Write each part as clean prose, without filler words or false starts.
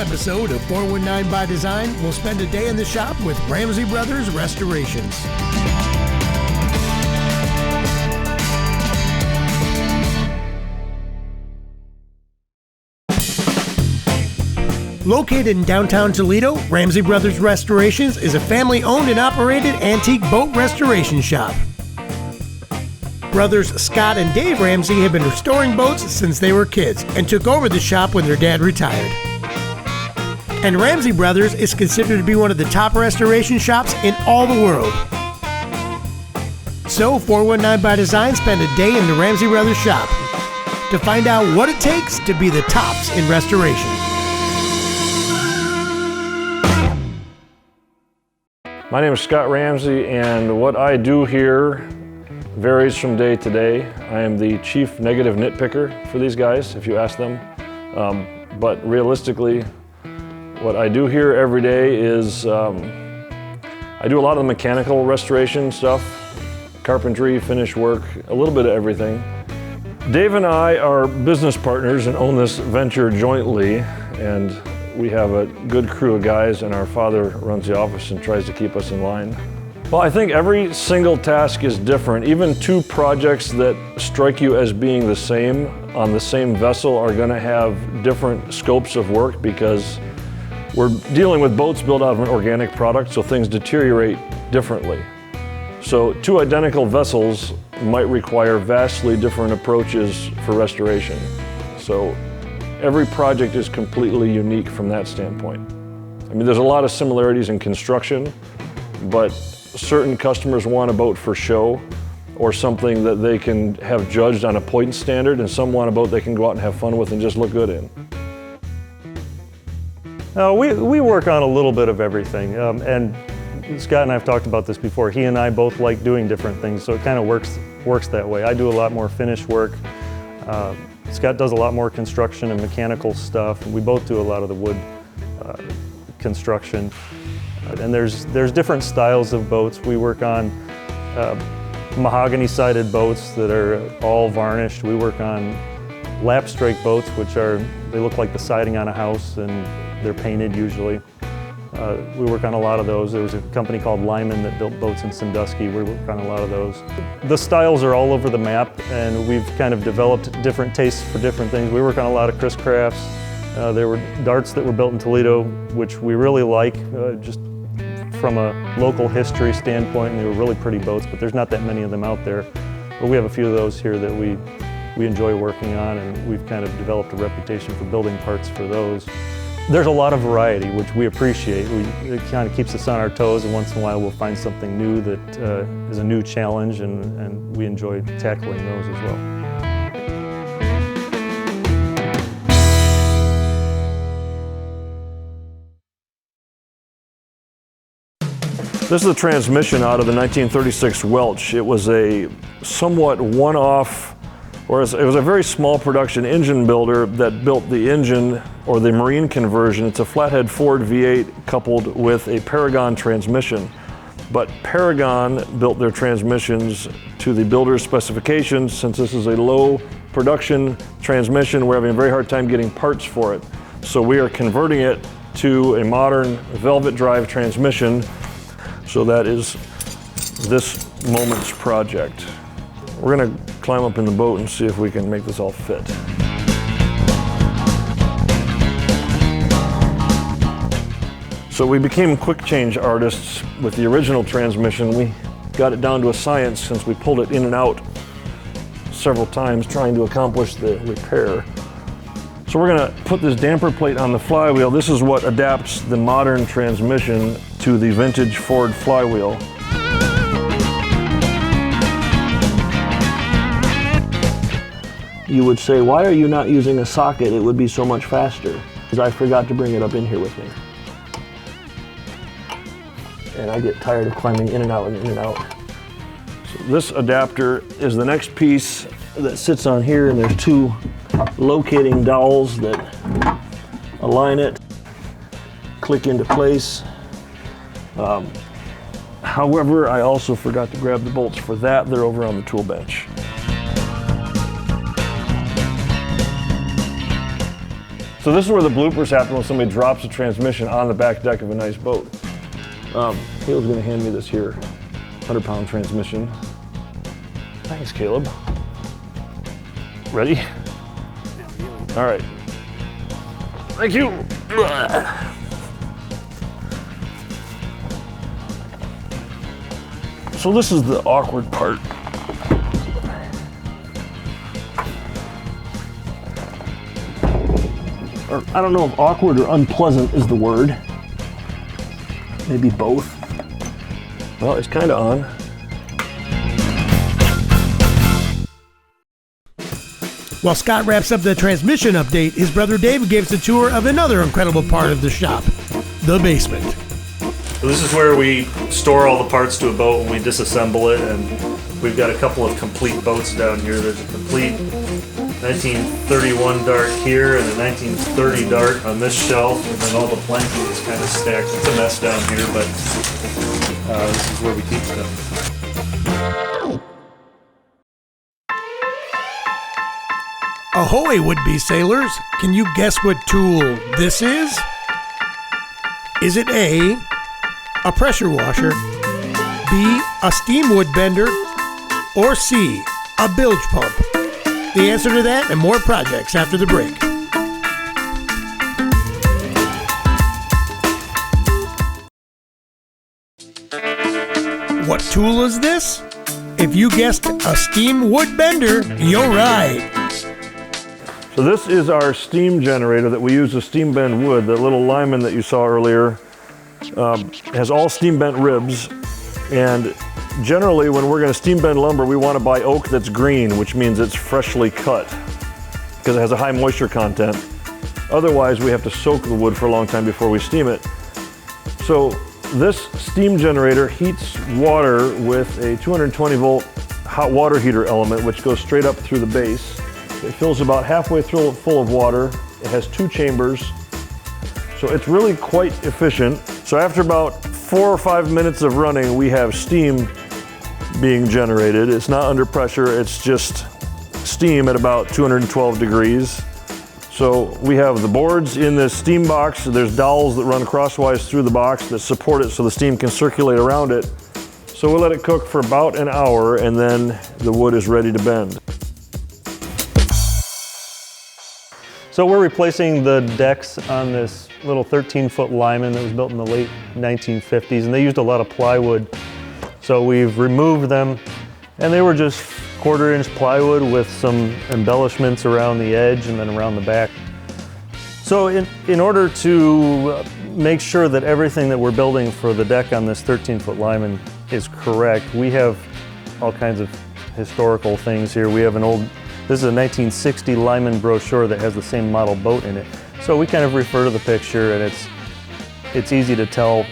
episode of 419 by Design, we'll spend a day in the shop with Ramsey Brothers Restorations. Located in downtown Toledo, Ramsey Brothers Restorations is a family-owned and operated antique boat restoration shop. Brothers Scott and Dave Ramsey have been restoring boats since they were kids and took over the shop when their dad retired. And Ramsey Brothers is considered to be one of the top restoration shops in all the world. So 419 by Design spent a day in the Ramsey Brothers shop to find out what it takes to be the tops in restoration. My name is Scott Ramsey, and what I do here varies from day to day. I am the chief negative nitpicker for these guys, if you ask them. But realistically, what I do here every day is I do a lot of the mechanical restoration stuff, carpentry, finish work, a little bit of everything. Dave and I are business partners and own this venture jointly, and we have a good crew of guys, and our father runs the office and tries to keep us in line. Well, I think every single task is different. Even two projects that strike you as being the same on the same vessel are going to have different scopes of work because we're dealing with boats built out of an organic product, so things deteriorate differently. So two identical vessels might require vastly different approaches for restoration. So every project is completely unique from that standpoint. I mean, there's a lot of similarities in construction, but certain customers want a boat for show or something that they can have judged on a point standard, and some want a boat they can go out and have fun with and just look good in. We work on a little bit of everything, and Scott and I have talked about this before. He and I both like doing different things, so it kind of works that way. I do a lot more finish work. Scott does a lot more construction and mechanical stuff. We both do a lot of the wood construction. And there's different styles of boats. We work on mahogany-sided boats that are all varnished. We work on lap strake boats, they look like the siding on a house, and they're painted usually. We work on a lot of those. There was a company called Lyman that built boats in Sandusky. We work on a lot of those. The styles are all over the map, and we've kind of developed different tastes for different things. We work on a lot of Chris Crafts. There were darts that were built in Toledo, which we really like, just from a local history standpoint, and they were really pretty boats, but there's not that many of them out there. But we have a few of those here that we enjoy working on, and we've kind of developed a reputation for building parts for those. There's a lot of variety, which we appreciate. It kind of keeps us on our toes, and once in a while we'll find something new that is a new challenge, and we enjoy tackling those as well. This is a transmission out of the 1936 Welch. It was a somewhat one-off, or it was a very small production engine builder that built the engine, or the marine conversion. It's a flathead Ford V8 coupled with a Paragon transmission. But Paragon built their transmissions to the builder's specifications. Since this is a low production transmission, we're having a very hard time getting parts for it. So we are converting it to a modern velvet drive transmission. So that is this moment's project. We're gonna climb up in the boat and see if we can make this all fit. So we became quick change artists with the original transmission. We got it down to a science since we pulled it in and out several times trying to accomplish the repair. So we're gonna put this damper plate on the flywheel. This is what adapts the modern transmission to the vintage Ford flywheel. You would say, why are you not using a socket? It would be so much faster. Because I forgot to bring it up in here with me. And I get tired of climbing in and out and in and out. So this adapter is the next piece that sits on here, and there's two locating dowels that align it, click into place. However, I also forgot to grab the bolts for that. They're over on the tool bench. So this is where the bloopers happen when somebody drops a transmission on the back deck of a nice boat. Caleb's gonna hand me this here 100-pound transmission. Thanks, Caleb. Ready? All right. Thank you. So this is the awkward part. Or I don't know if awkward or unpleasant is the word. Maybe both. Well, it's kind of on. While Scott wraps up the transmission update, his brother Dave gives a tour of another incredible part of the shop, the basement. So this is where we store all the parts to a boat and we disassemble it, and we've got a couple of complete boats down here. There's a complete 1931 Dart here and a 1930 Dart on this shelf, and then all the planking is kind of stacked. It's a mess down here, but this is where we keep stuff. Ahoy, would-be sailors! Can you guess what tool this is? Is it A, a pressure washer, B, a steam wood bender, or C, a bilge pump? The answer to that and more projects after the break. What tool is this? If you guessed a steam wood bender, you're right. So this is our steam generator that we use to steam bend wood. That little lineman that you saw earlier has all steam bent ribs, and generally when we're going to steam bend lumber, we want to buy oak that's green, which means it's freshly cut because it has a high moisture content. Otherwise, we have to soak the wood for a long time before we steam it. So this steam generator heats water with a 220 volt hot water heater element, which goes straight up through the base. It fills about halfway through full of water. It has 2 chambers. So it's really quite efficient. So after about 4 or 5 minutes of running, we have steam being generated. It's not under pressure, it's just steam at about 212 degrees. So we have the boards in this steam box. There's dowels that run crosswise through the box that support it so the steam can circulate around it. So we'll let it cook for about an hour and then the wood is ready to bend. So we're replacing the decks on this little 13-foot Lyman that was built in the late 1950s, and they used a lot of plywood. So we've removed them, and they were just 1/4-inch plywood with some embellishments around the edge and then around the back. So in order to make sure that everything that we're building for the deck on this 13-foot Lyman is correct, we have all kinds of historical things here. We have this is a 1960 Lyman brochure that has the same model boat in it. So we kind of refer to the picture, and it's easy to tell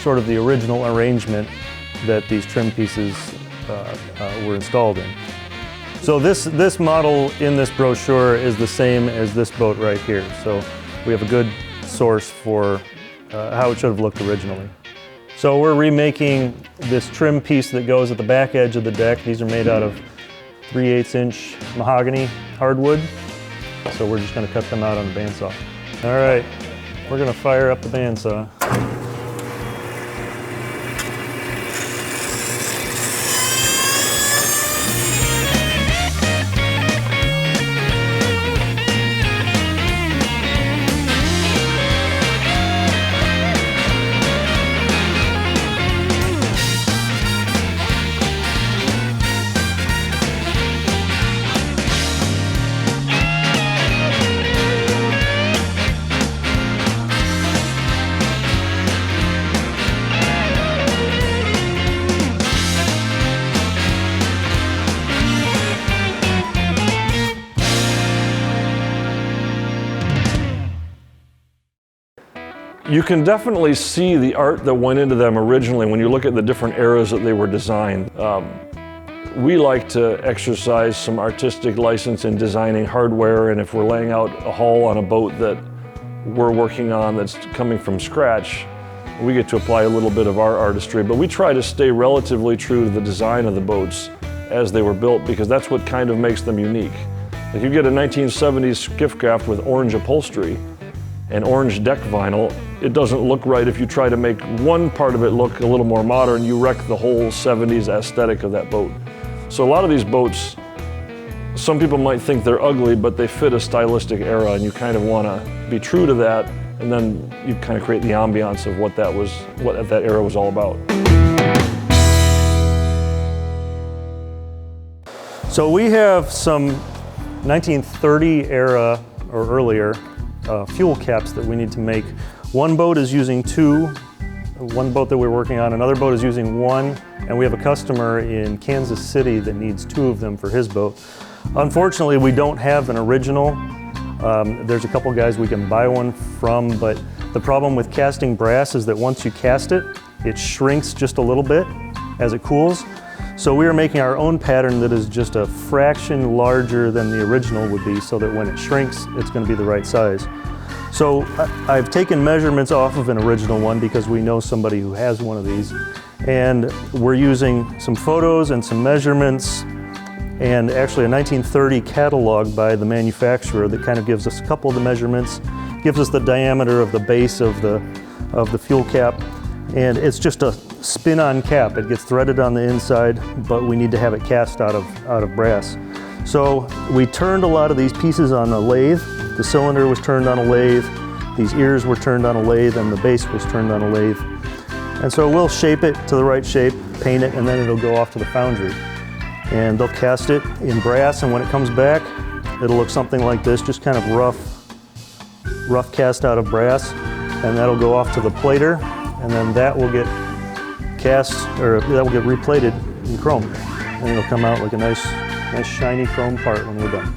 sort of the original arrangement that these trim pieces were installed in. So this model in this brochure is the same as this boat right here. So we have a good source for how it should have looked originally. So we're remaking this trim piece that goes at the back edge of the deck. These are made out of 3/8-inch mahogany hardwood. So we're just going to cut them out on the bandsaw. All right, we're going to fire up the bandsaw. You can definitely see the art that went into them originally when you look at the different eras that they were designed. We like to exercise some artistic license in designing hardware, and if we're laying out a hull on a boat that we're working on that's coming from scratch, we get to apply a little bit of our artistry, but we try to stay relatively true to the design of the boats as they were built, because that's what kind of makes them unique. Like you get a 1970s skiff craft with orange upholstery and orange deck vinyl, it doesn't look right. If you try to make one part of it look a little more modern, you wreck the whole 70s aesthetic of that boat. So a lot of these boats, some people might think they're ugly, but they fit a stylistic era, and you kind of want to be true to that, and then you kind of create the ambiance of what that era was all about. So we have some 1930 era or earlier fuel caps that we need to make. One boat is using 2, one boat that we're working on, another boat is using 1, and we have a customer in Kansas City that needs 2 of them for his boat. Unfortunately, we don't have an original. There's a couple guys we can buy one from, but the problem with casting brass is that once you cast it, it shrinks just a little bit as it cools. So we are making our own pattern that is just a fraction larger than the original would be, so that when it shrinks, it's going to be the right size. So I've taken measurements off of an original one because we know somebody who has one of these. And we're using some photos and some measurements and actually a 1930 catalog by the manufacturer that kind of gives us a couple of the measurements, gives us the diameter of the base of the fuel cap. And it's just a spin-on cap. It gets threaded on the inside, but we need to have it cast out of brass. So we turned a lot of these pieces on a lathe. The cylinder was turned on a lathe, these ears were turned on a lathe, and the base was turned on a lathe. And so we'll shape it to the right shape, paint it, and then it'll go off to the foundry. And they'll cast it in brass, and when it comes back, it'll look something like this, just kind of rough cast out of brass, and that'll go off to the plater, and then that will get cast, or that will get replated in chrome. And it'll come out like a nice shiny chrome part when we're done.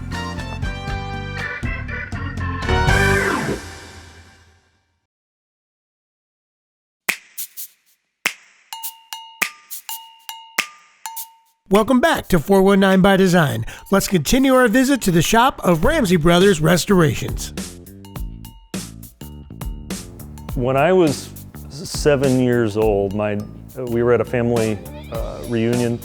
Welcome back to 419 by Design. Let's continue our visit to the shop of Ramsey Brothers Restorations. When I was 7 years old, we were at a family reunion,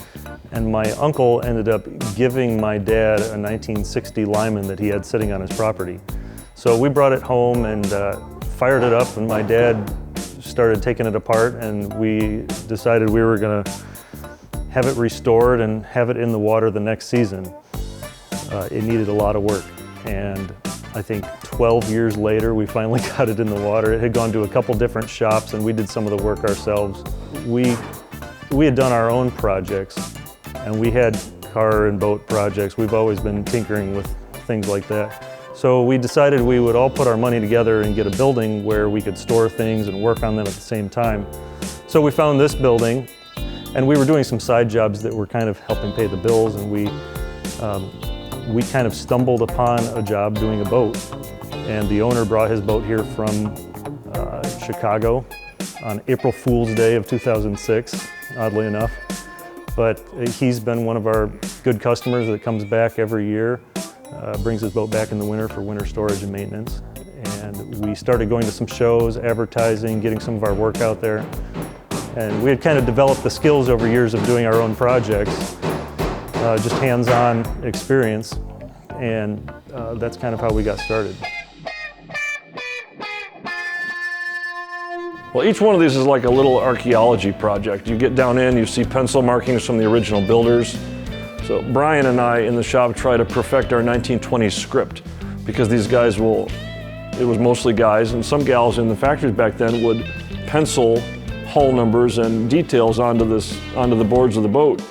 and my uncle ended up giving my dad a 1960 Lyman that he had sitting on his property. So we brought it home and fired it up, and my dad started taking it apart, and we decided we were going to have it restored and have it in the water the next season. It needed a lot of work, and I think 12 years later we finally got it in the water. It had gone to a couple different shops, and we did some of the work ourselves. We had done our own projects, and we had car and boat projects. We've always been tinkering with things like that. So we decided we would all put our money together and get a building where we could store things and work on them at the same time. So we found this building, and we were doing some side jobs that were kind of helping pay the bills, and we kind of stumbled upon a job doing a boat. And the owner brought his boat here from Chicago on April Fool's Day of 2006, oddly enough. But he's been one of our good customers that comes back every year, brings his boat back in the winter for winter storage and maintenance. And we started going to some shows, advertising, getting some of our work out there. And we had kind of developed the skills over years of doing our own projects, just hands-on experience, and that's kind of how we got started. Well, each one of these is like a little archaeology project. You get down in, you see pencil markings from the original builders. So Brian and I in the shop try to perfect our 1920s script, because these guys it was mostly guys, and some gals in the factories back then would pencil hull numbers and details onto the boards of the boat.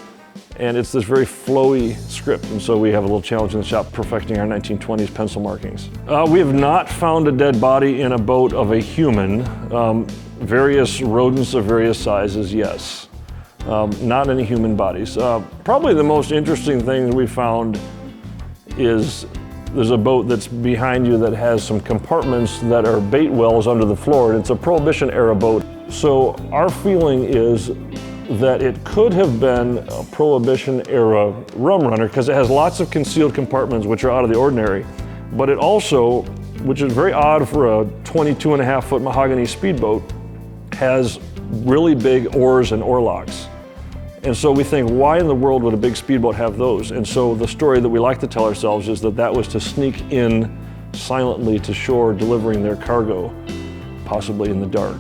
And it's this very flowy script, and so we have a little challenge in the shop perfecting our 1920s pencil markings. We have not found a dead body in a boat of a human. Various rodents of various sizes, yes. Not any human bodies. Probably the most interesting thing we found is there's a boat that's behind you that has some compartments that are bait wells under the floor, and it's a Prohibition era boat. So our feeling is that it could have been a Prohibition era rum runner, because it has lots of concealed compartments which are out of the ordinary. But it also, which is very odd for a 22.5-foot mahogany speedboat, has really big oars and oar locks. And so we think, why in the world would a big speedboat have those? And so the story that we like to tell ourselves is that that was to sneak in silently to shore, delivering their cargo, possibly in the dark.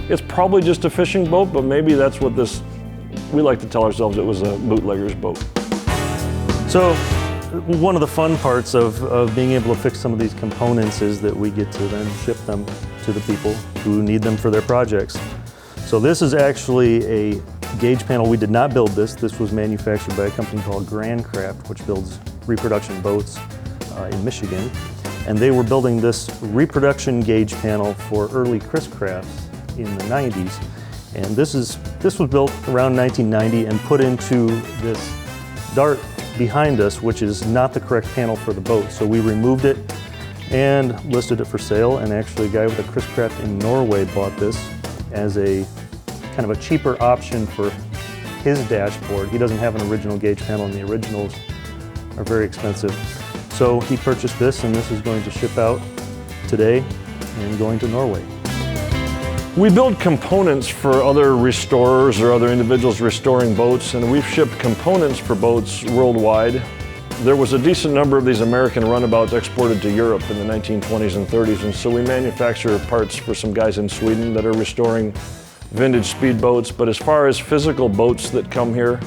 It's probably just a fishing boat, but maybe that's what we like to tell ourselves it was a bootlegger's boat. So one of the fun parts of being able to fix some of these components is that we get to then ship them to the people who need them for their projects. So this is actually a gauge panel. We did not build this. This was manufactured by a company called Grand Craft, which builds reproduction boats in Michigan. And they were building this reproduction gauge panel for early Chris Crafts in the 90s. And this was built around 1990 and put into this dart behind us, which is not the correct panel for the boat. So we removed it and listed it for sale. And actually a guy with a Chris Craft in Norway bought this as a kind of a cheaper option for his dashboard. He doesn't have an original gauge panel, and the originals are very expensive. So he purchased this, and this is going to ship out today and going to Norway. We build components for other restorers or other individuals restoring boats, and we've shipped components for boats worldwide. There was a decent number of these American runabouts exported to Europe in the 1920s and 30s, and so we manufacture parts for some guys in Sweden that are restoring vintage speedboats. But as far as physical boats that come here,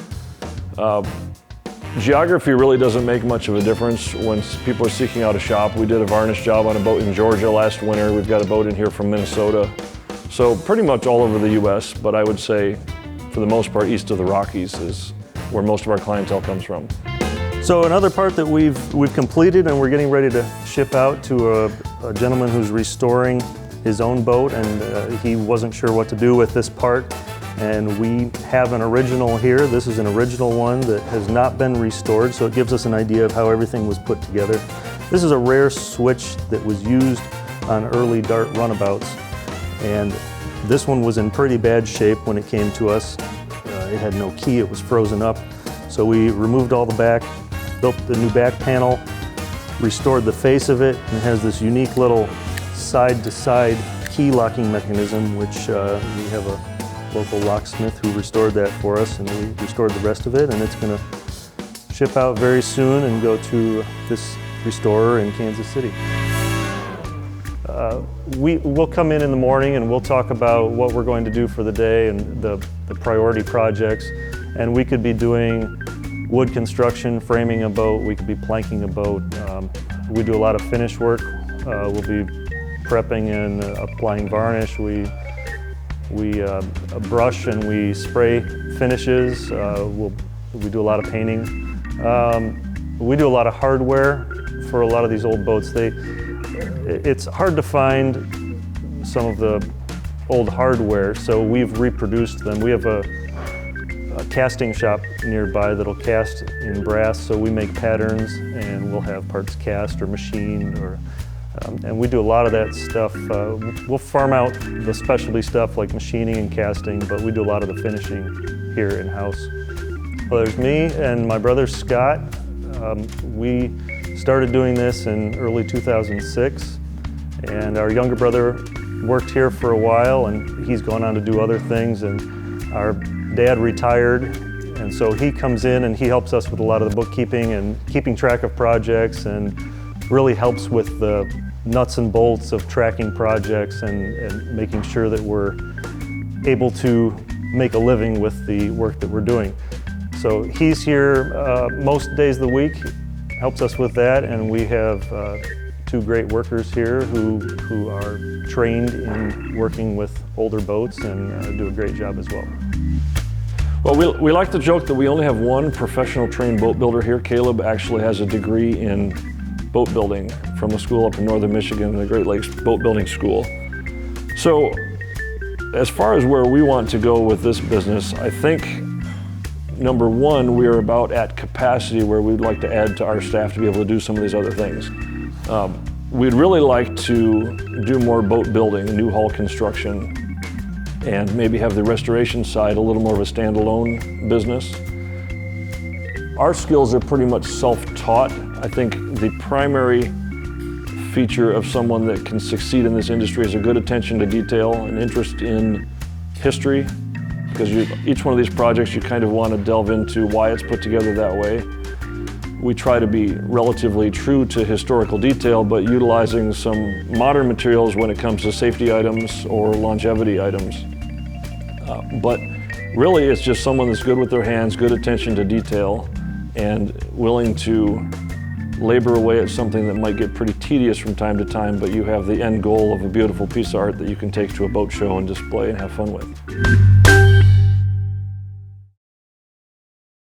geography really doesn't make much of a difference when people are seeking out a shop. We did a varnish job on a boat in Georgia last winter. We've got a boat in here from Minnesota. So pretty much all over the US, but I would say for the most part east of the Rockies is where most of our clientele comes from. So another part that we've completed and we're getting ready to ship out to a gentleman who's restoring his own boat, and he wasn't sure what to do with this part. And we have an original here. This is an original one that has not been restored, so it gives us an idea of how everything was put together. This is a rare switch that was used on early dart runabouts, and this one was in pretty bad shape when it came to us. It had no key, it was frozen up. So we removed all the back, built the new back panel, restored the face of it, and it has this unique little side-to-side key locking mechanism, which we have a local locksmith who restored that for us, and we restored the rest of it, and it's going to ship out very soon and go to this restorer in Kansas City. We'll come in the morning and we'll talk about what we're going to do for the day and the priority projects, and we could be doing wood construction, framing a boat, we could be planking a boat. We do a lot of finish work. We'll be prepping and applying varnish. We brush and we spray finishes. We do a lot of painting. We do a lot of hardware for a lot of these old boats. It's hard to find some of the old hardware, so we've reproduced them. We have a casting shop nearby that'll cast in brass, so we make patterns and we'll have parts cast or machined, and we do a lot of that stuff. We'll farm out the specialty stuff like machining and casting, but we do a lot of the finishing here in-house. Well, there's me and my brother Scott. We started doing this in early 2006, and our younger brother worked here for a while, and he's gone on to do other things, and our dad retired, and so he comes in and he helps us with a lot of the bookkeeping and keeping track of projects, and really helps with the nuts and bolts of tracking projects and making sure that we're able to make a living with the work that we're doing. So he's here most days of the week, helps us with that, and we have two great workers here who are trained in working with older boats and do a great job as well. Well, we like to joke that we only have one professional trained boat builder here. Caleb actually has a degree in boat building from a school up in northern Michigan, the Great Lakes Boat Building School. So as far as where we want to go with this business, I think number one, we are about at capacity where we'd like to add to our staff to be able to do some of these other things. We'd really like to do more boat building, new hull construction, and maybe have the restoration side a little more of a standalone business. Our skills are pretty much self-taught. I think the primary feature of someone that can succeed in this industry is a good attention to detail, an interest in history, because each one of these projects you kind of want to delve into why it's put together that way. We try to be relatively true to historical detail, but utilizing some modern materials when it comes to safety items or longevity items. But really, it's just someone that's good with their hands, good attention to detail, and willing to labor away at something that might get pretty tedious from time to time, but you have the end goal of a beautiful piece of art that you can take to a boat show and display and have fun with.